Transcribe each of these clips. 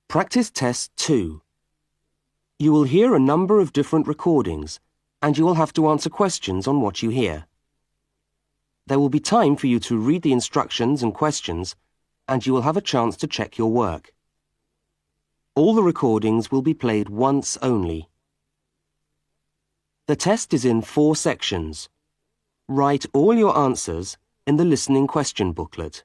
Practice Test 2. You will hear a number of different recordings, and you will have to answer questions on what you hear. There will be time for you to read the instructions and questions, and you will have a chance to check your work. All the recordings will be played once only. The test is in 4 sections. Write all your answers in the listening question booklet.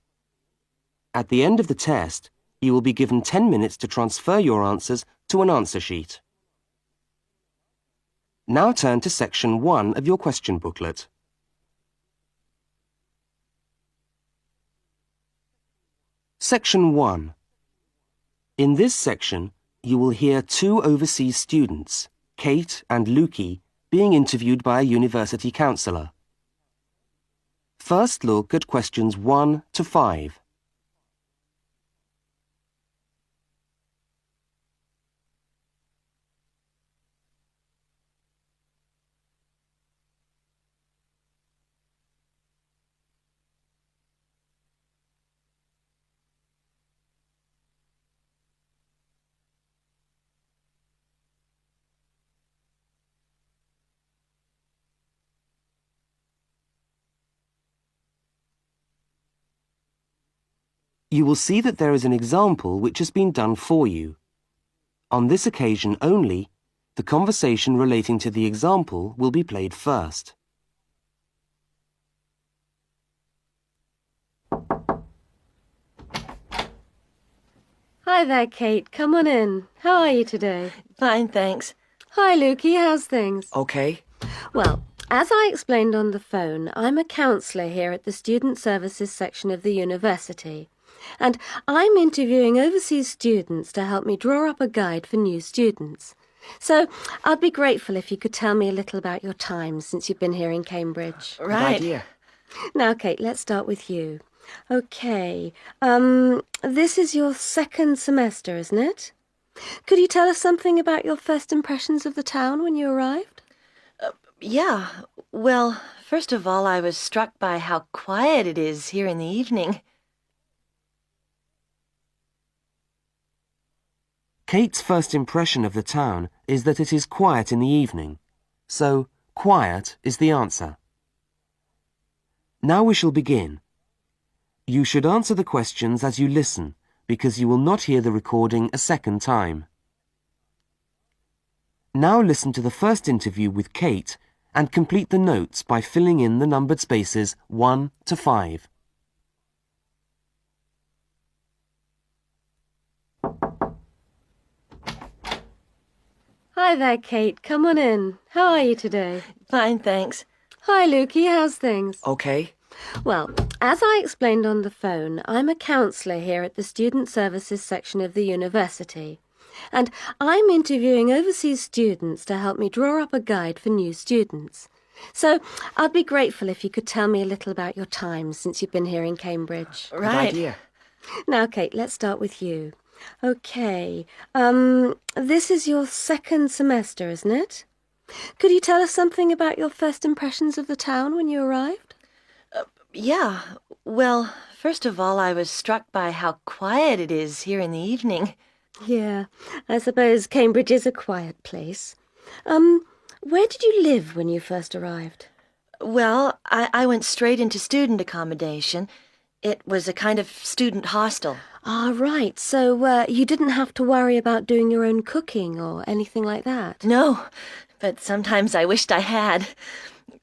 At the end of the test, you will be given 10 minutes to transfer your answers to an answer sheet. Now turn to section 1 of your question booklet. Section 1. In this section, you will hear 2 overseas students, Kate and Lukey, being interviewed by a university counsellor. First look at questions 1 to 5. You will see that there is an example which has been done for you. On this occasion only, the conversation relating to the example will be played first. Hi there, Kate. Come on in. How are you today? Fine, thanks. Hi, Lukey. How's things? Okay. Well, as I explained on the phone, I'm a counsellor here at the Student Services section of the university. And I'm interviewing overseas students to help me draw up a guide for new students. So I'd be grateful if you could tell me a little about your time since you've been here in Cambridge. Right. Good idea. Now, Kate, let's start with you. Okay, this is your 2nd semester, isn't it? Could you tell us something about your first impressions of the town when you arrived? Yeah. Well, first of all, I was struck by how quiet it is here in the evening. Kate's first impression of the town is that it is quiet in the evening, so quiet is the answer. Now we shall begin. You should answer the questions as you listen, because you will not hear the recording a second time. Now listen to the first interview with Kate and complete the notes by filling in the numbered spaces 1 to 5. Hi there, Kate. Come on in. How are you today? Fine, thanks. Hi, Lukey. How's things? Okay. Well, as I explained on the phone, I'm a counsellor here at the Student Services section of the university. And I'm interviewing overseas students to help me draw up a guide for new students. So I'd be grateful if you could tell me a little about your time since you've been here in Cambridge. Right. Good idea. Now, Kate, let's start with you. Okay, this is your 2nd semester, isn't it? Could you tell us something about your first impressions of the town when you arrived? Yeah. Well, first of all, I was struck by how quiet it is here in the evening. Yeah, I suppose Cambridge is a quiet place. Where did you live when you first arrived? Well, I went straight into student accommodation. It was a kind of student hostel. Ah, right. So you didn't have to worry about doing your own cooking or anything like that? No, but sometimes I wished I had.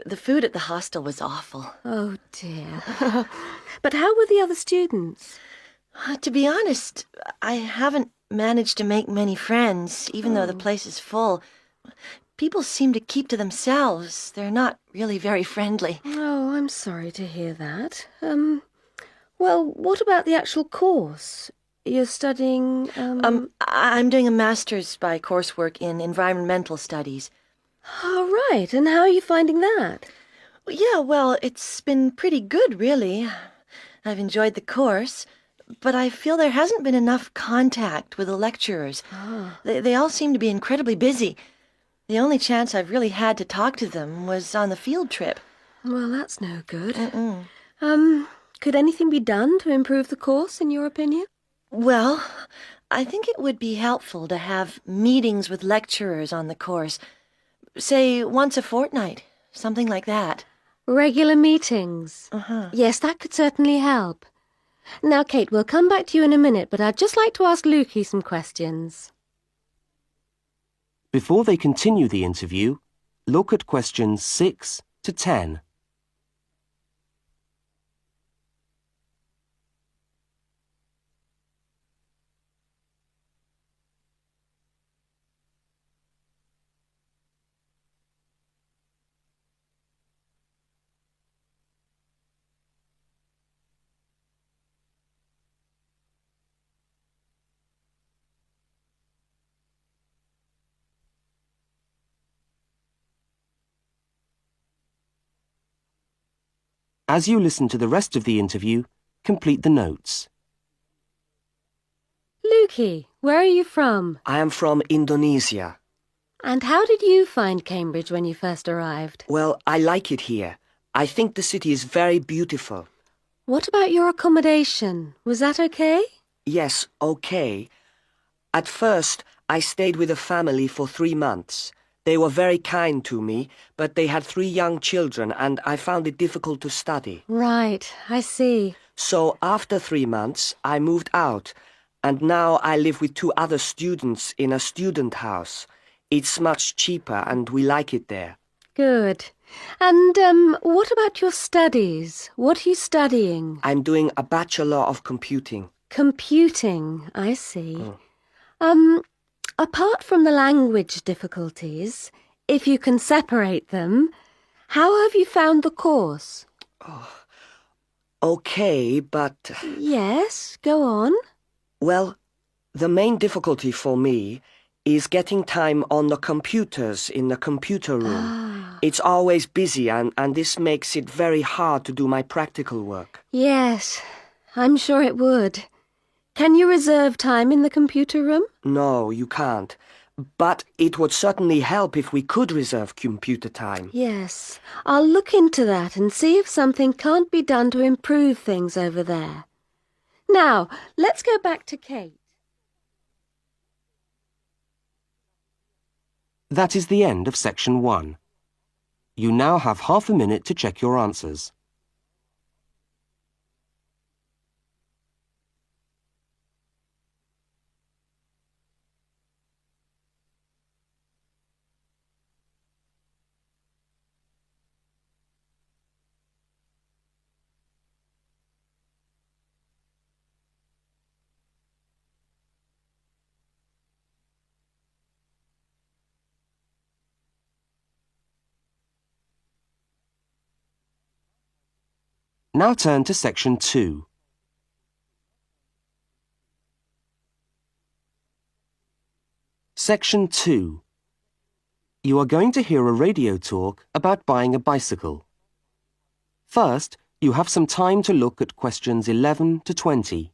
The food at the hostel was awful. Oh, dear. But how were the other students? To be honest, I haven't managed to make many friends, even though the place is full. People seem to keep to themselves. They're not really very friendly. Oh, I'm sorry to hear that. Well, what about the actual course? You're studying, I'm doing a master's by coursework in environmental studies. Oh, right. And how are you finding that? Yeah, well, it's been pretty good, really. I've enjoyed the course, but I feel there hasn't been enough contact with the lecturers. They all seem to be incredibly busy. The only chance I've really had to talk to them was on the field trip. Well, that's no good. Could anything be done to improve the course, in your opinion? Well, I think it would be helpful to have meetings with lecturers on the course, say once a fortnight, something like that. Regular meetings. Yes, that could certainly help. Now, Kate, we'll come back to you in a minute, but I'd just like to ask Lukey some questions. Before they continue the interview, look at questions 6 to 10. As you listen to the rest of the interview, complete the notes. Lukey, where are you from? I am from Indonesia. And how did you find Cambridge when you first arrived? Well, I like it here. I think the city is very beautiful. What about your accommodation? Was that okay? Yes, okay. At first, I stayed with a family for 3 months. They were very kind to me, but they had 3 young children and I found it difficult to study. Right, I see. So after 3 months, I moved out, and now I live with 2 other students in a student house. It's much cheaper and we like it there. Good. And what about your studies? What are you studying? I'm doing a Bachelor of Computing. Computing, I see. Apart from the language difficulties, if you can separate them, how have you found the course? Okay, but... Yes, go on. Well, the main difficulty for me is getting time on the computers in the computer room. It's always busy and this makes it very hard to do my practical work. Yes, I'm sure it would. Can you reserve time in the computer room? No, you can't. But it would certainly help if we could reserve computer time. Yes, I'll look into that and see if something can't be done to improve things over there. Now, let's go back to Kate. That is the end of section 1. You now have half a minute to check your answers. Now turn to section 2. Section 2. You are going to hear a radio talk about buying a bicycle. First, you have some time to look at questions 11 to 20.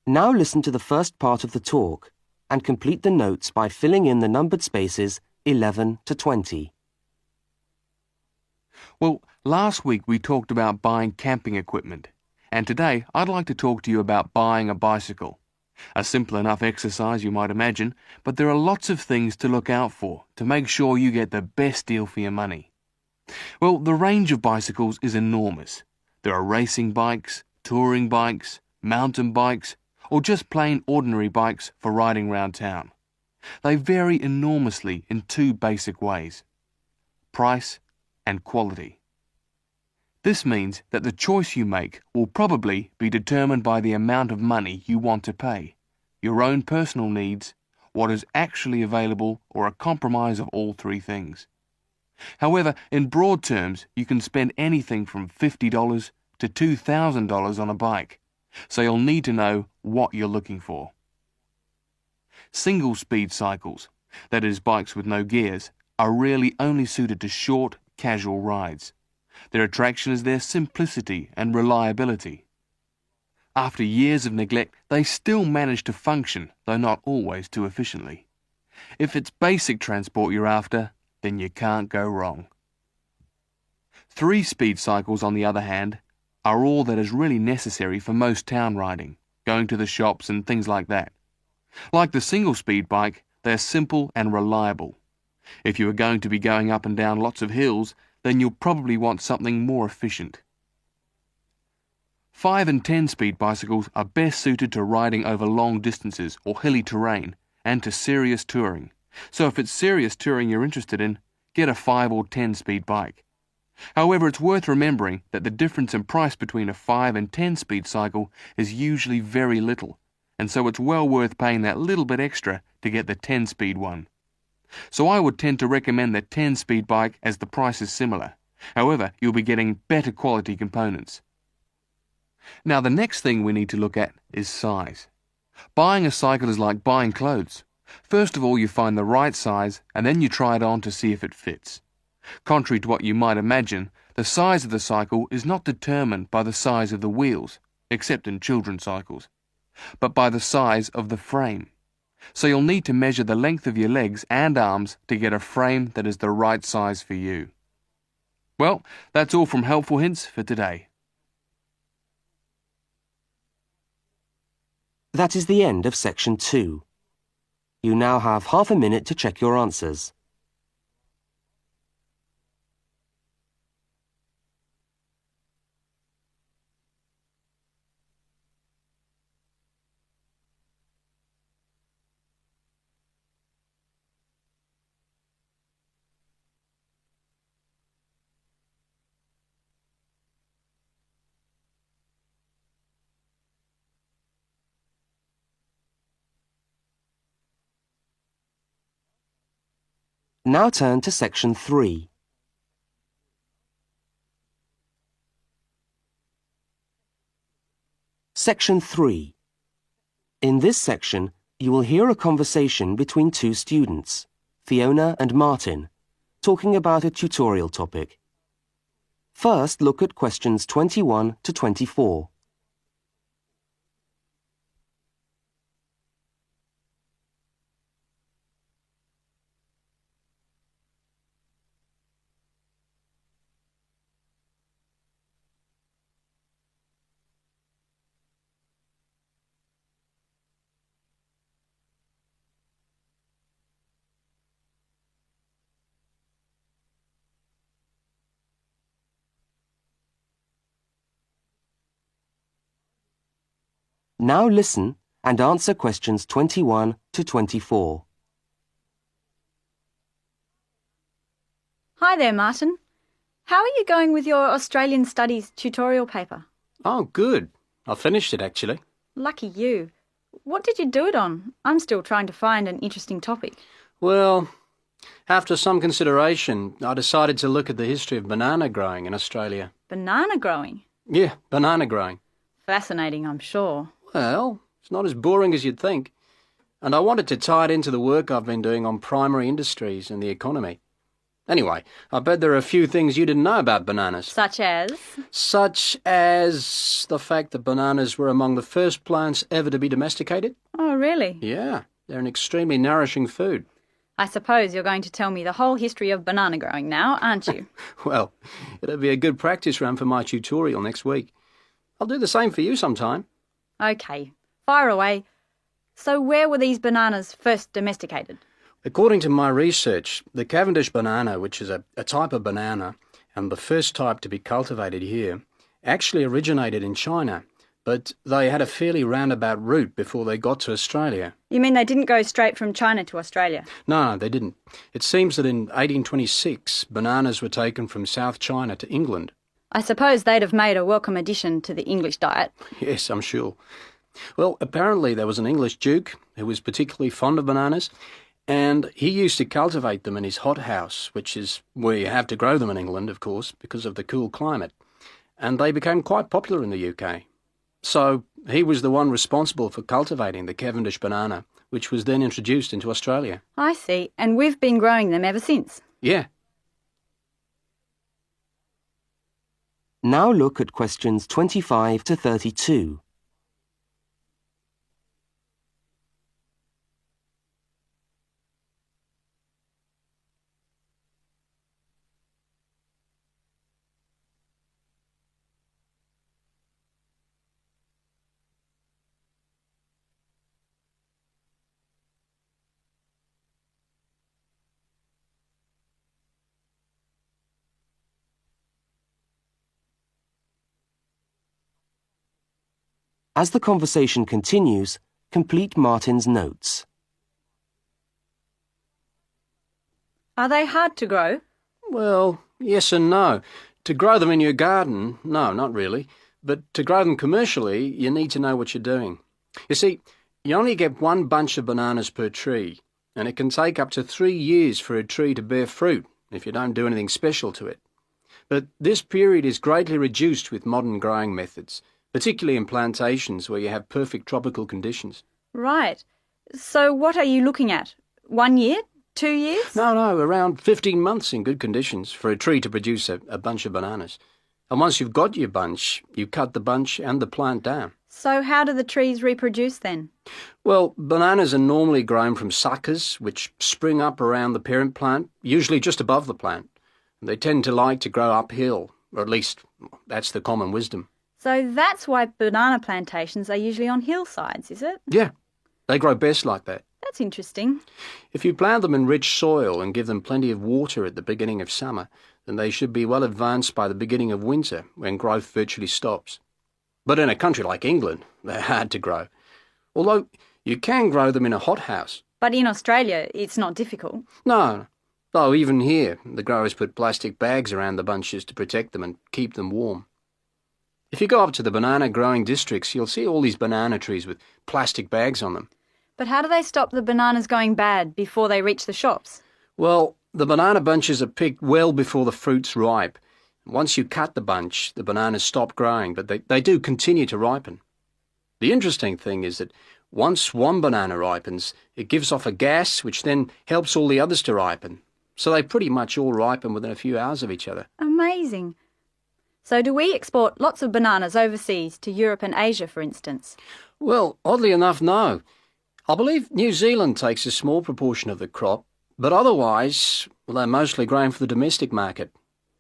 Now listen to the first part of the talk and complete the notes by filling in the numbered spaces 11 to 20. Well, last week we talked about buying camping equipment, and today I'd like to talk to you about buying a bicycle. A simple enough exercise, you might imagine, but there are lots of things to look out for to make sure you get the best deal for your money. Well, the range of bicycles is enormous. There are racing bikes, touring bikes, mountain bikes, or just plain ordinary bikes for riding round town. They vary enormously in 2 basic ways: price and quality. This means that the choice you make will probably be determined by the amount of money you want to pay, your own personal needs, what is actually available, or a compromise of all 3 things. However, in broad terms, you can spend anything from $50 to to $2,000 on a bike, so you'll need to know what you're looking for. Single-speed cycles, that is bikes with no gears, are really only suited to short, casual rides. Their attraction is their simplicity and reliability. After years of neglect, they still manage to function, though not always too efficiently. If it's basic transport you're after, then you can't go wrong. 3-speed cycles, on the other hand, are all that is really necessary for most town riding, going to the shops and things like that. Like the single-speed bike, they're simple and reliable. If you are going to be going up and down lots of hills, then you'll probably want something more efficient. 5 and 10-speed bicycles are best suited to riding over long distances or hilly terrain and to serious touring. So if it's serious touring you're interested in, get a 5 or 10-speed bike. However, it's worth remembering that the difference in price between a 5 and 10-speed cycle is usually very little, and so it's well worth paying that little bit extra to get the 10-speed one. So I would tend to recommend the 10-speed bike as the price is similar. However, you'll be getting better quality components. Now, the next thing we need to look at is size. Buying a cycle is like buying clothes. First of all, you find the right size, and then you try it on to see if it fits. Contrary to what you might imagine, the size of the cycle is not determined by the size of the wheels, except in children's cycles, but by the size of the frame. So you'll need to measure the length of your legs and arms to get a frame that is the right size for you. Well, that's all from Helpful Hints for today. That is the end of section 2. You now have half a minute to check your answers. Now turn to section 3. Section 3. In this section, you will hear a conversation between two students, Fiona and Martin, talking about a tutorial topic. First, look at questions 21 to 24. Now listen and answer questions 21 to 24. Hi there, Martin. How are you going with your Australian Studies tutorial paper? Oh, good. I finished it, actually. Lucky you. What did you do it on? I'm still trying to find an interesting topic. Well, after some consideration, I decided to look at the history of banana growing in Australia. Banana growing? Yeah, banana growing. Fascinating, I'm sure. Well, it's not as boring as you'd think. And I wanted to tie it into the work I've been doing on primary industries and the economy. Anyway, I bet there are a few things you didn't know about bananas. Such as? Such as the fact that bananas were among the first plants ever to be domesticated. Oh, really? Yeah, they're an extremely nourishing food. I suppose you're going to tell me the whole history of banana growing now, aren't you? Well, it'll be a good practice run for my tutorial next week. I'll do the same for you sometime. OK, fire away. So where were these bananas first domesticated? According to my research, the Cavendish banana, which is a type of banana, and the first type to be cultivated here, actually originated in China, but they had a fairly roundabout route before they got to Australia. You mean they didn't go straight from China to Australia? No, they didn't. It seems that in 1826, bananas were taken from South China to England. I suppose they'd have made a welcome addition to the English diet. Yes, I'm sure. Well, apparently there was an English duke who was particularly fond of bananas, and he used to cultivate them in his hothouse, which is where you have to grow them in England, of course, because of the cool climate. and they became quite popular in the UK. So he was the one responsible for cultivating the Cavendish banana, which was then introduced into Australia. I see, and we've been growing them ever since. Yeah. Now look at questions 25 to 32. As the conversation continues, complete Martin's notes. Are they hard to grow? Well, yes and no. To grow them in your garden, no, not really. But to grow them commercially, you need to know what you're doing. You see, you only get one bunch of bananas per tree, and it can take up to 3 years for a tree to bear fruit if you don't do anything special to it. But this period is greatly reduced with modern growing methods, particularly in plantations where you have perfect tropical conditions. Right. So what are you looking at? 1 year? 2 years? No, around 15 months in good conditions for a tree to produce a bunch of bananas. And once you've got your bunch, you cut the bunch and the plant down. So how do the trees reproduce then? Well, bananas are normally grown from suckers, which spring up around the parent plant, usually just above the plant. They tend to like to grow uphill, or at least that's the common wisdom. So that's why banana plantations are usually on hillsides, is it? Yeah, they grow best like that. That's interesting. If you plant them in rich soil and give them plenty of water at the beginning of summer, then they should be well advanced by the beginning of winter, when growth virtually stops. But in a country like England, they're hard to grow. Although you can grow them in a hothouse. But in Australia, it's not difficult. No, though even here, the growers put plastic bags around the bunches to protect them and keep them warm. If you go up to the banana growing districts, you'll see all these banana trees with plastic bags on them. But how do they stop the bananas going bad before they reach the shops? Well, the banana bunches are picked well before the fruit's ripe. Once you cut the bunch, the bananas stop growing, but they do continue to ripen. The interesting thing is that once one banana ripens, it gives off a gas which then helps all the others to ripen. So they pretty much all ripen within a few hours of each other. Amazing. So do we export lots of bananas overseas to Europe and Asia, for instance? Well, oddly enough, no. I believe New Zealand takes a small proportion of the crop, but otherwise, well, they're mostly grown for the domestic market,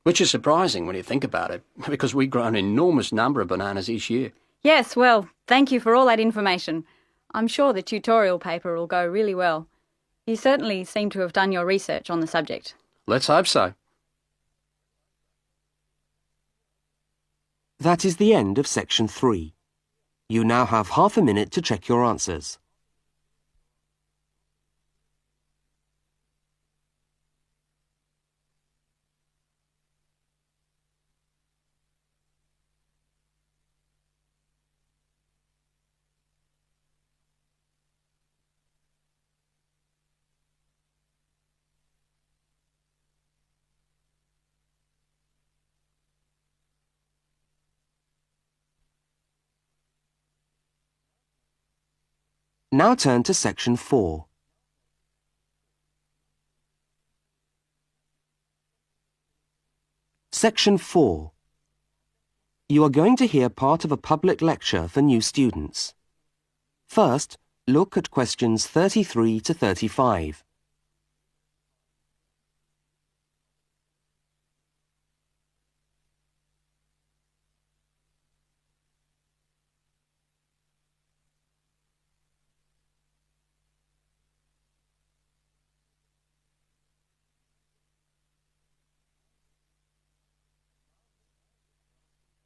which is surprising when you think about it, because we grow an enormous number of bananas each year. Yes, well, thank you for all that information. I'm sure the tutorial paper will go really well. You certainly seem to have done your research on the subject. Let's hope so. That is the end of section 3. You now have half a minute to check your answers. Now turn to section 4. Section 4. You are going to hear part of a public lecture for new students. First, look at questions 33 to 35.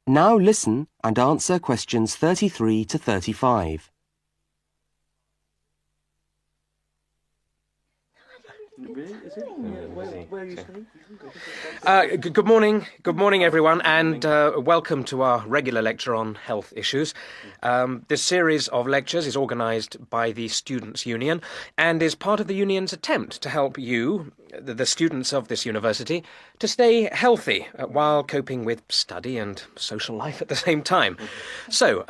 Now listen and answer questions 33 to 35. Good morning. Good morning, everyone, and welcome to our regular lecture on health issues. This series of lectures is organised by the Students' Union and is part of the union's attempt to help you, the students of this university, to stay healthy while coping with study and social life at the same time. So,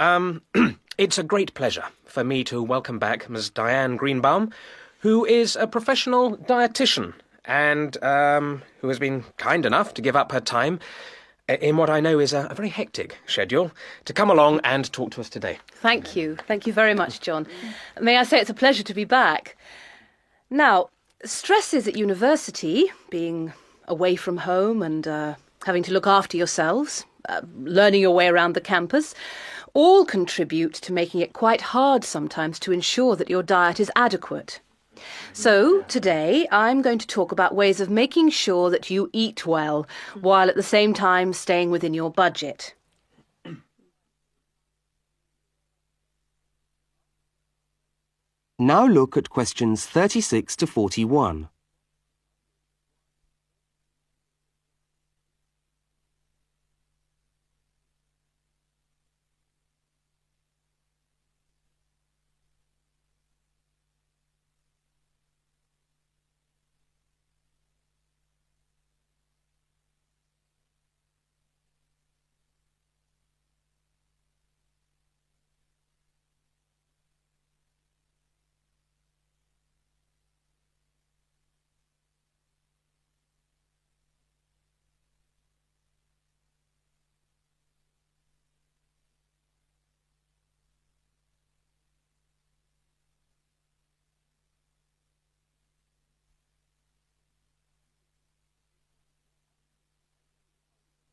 it's a great pleasure for me to welcome back Ms. Diane Greenbaum, who is a professional dietitian and who has been kind enough to give up her time in what I know is a very hectic schedule to come along and talk to us today. Thank you. Thank you very much, John. May I say it's a pleasure to be back. Now, stresses at university, being away from home and having to look after yourselves, learning your way around the campus, all contribute to making it quite hard sometimes to ensure that your diet is adequate. So, today, I'm going to talk about ways of making sure that you eat well, while at the same time staying within your budget. Now look at questions 36 to 41.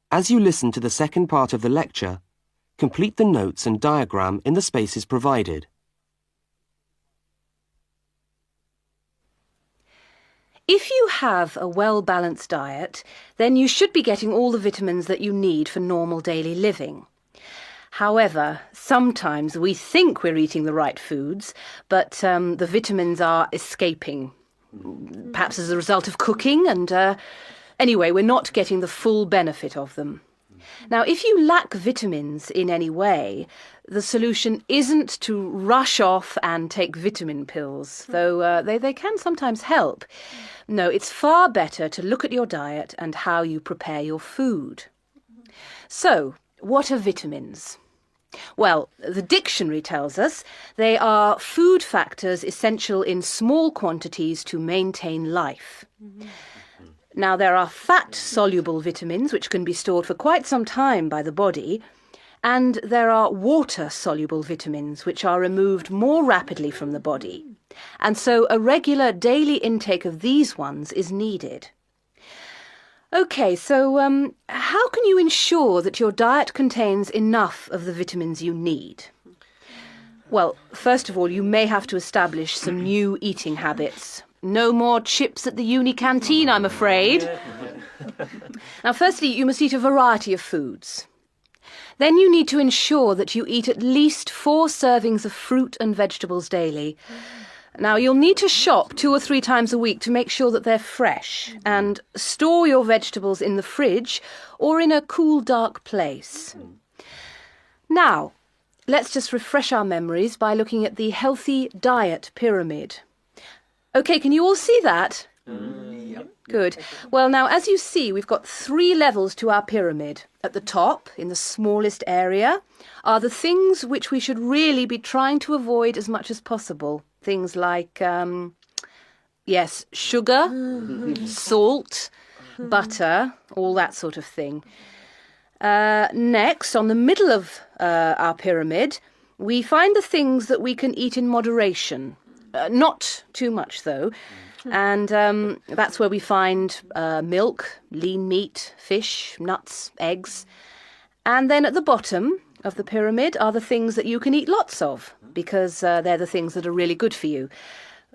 As you listen to the second part of the lecture, complete the notes and diagram in the spaces provided. If you have a well-balanced diet, then you should be getting all the vitamins that you need for normal daily living. However, sometimes we think we're eating the right foods, but the vitamins are escaping, perhaps as a result of cooking, and anyway, we're not getting the full benefit of them. Now, if you lack vitamins in any way, the solution isn't to rush off and take vitamin pills, though they can sometimes help. No, it's far better to look at your diet and how you prepare your food. So, what are vitamins? Well, the dictionary tells us they are food factors essential in small quantities to maintain life. Now, there are fat-soluble vitamins, which can be stored for quite some time by the body, and there are water-soluble vitamins, which are removed more rapidly from the body. And so a regular daily intake of these ones is needed. OK, so how can you ensure that your diet contains enough of the vitamins you need? Well, first of all, you may have to establish some new eating habits. No more chips at the uni canteen, I'm afraid. Now, firstly, you must eat a variety of foods. Then you need to ensure that you eat at least 4 servings of fruit and vegetables daily. Now, you'll need to shop 2 or 3 times a week to make sure that they're fresh, and store your vegetables in the fridge or in a cool, dark place. Now, let's just refresh our memories by looking at the healthy diet pyramid. OK, can you all see that? Yep. Good. Well, now, as you see, we've got 3 levels to our pyramid. At the top, in the smallest area, are the things which we should really be trying to avoid as much as possible. Things like, yes, sugar, salt, butter, all that sort of thing. Next, on the middle of our pyramid, we find the things that we can eat in moderation. Not too much, though. And that's where we find milk, lean meat, fish, nuts, eggs. And then at the bottom of the pyramid are the things that you can eat lots of, because they're the things that are really good for you.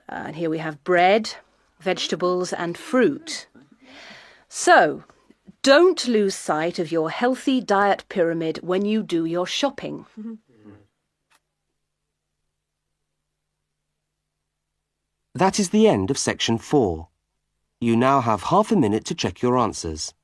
And here we have bread, vegetables and fruit. So, don't lose sight of your healthy diet pyramid when you do your shopping. That is the end of section 4. You now have half a minute to check your answers.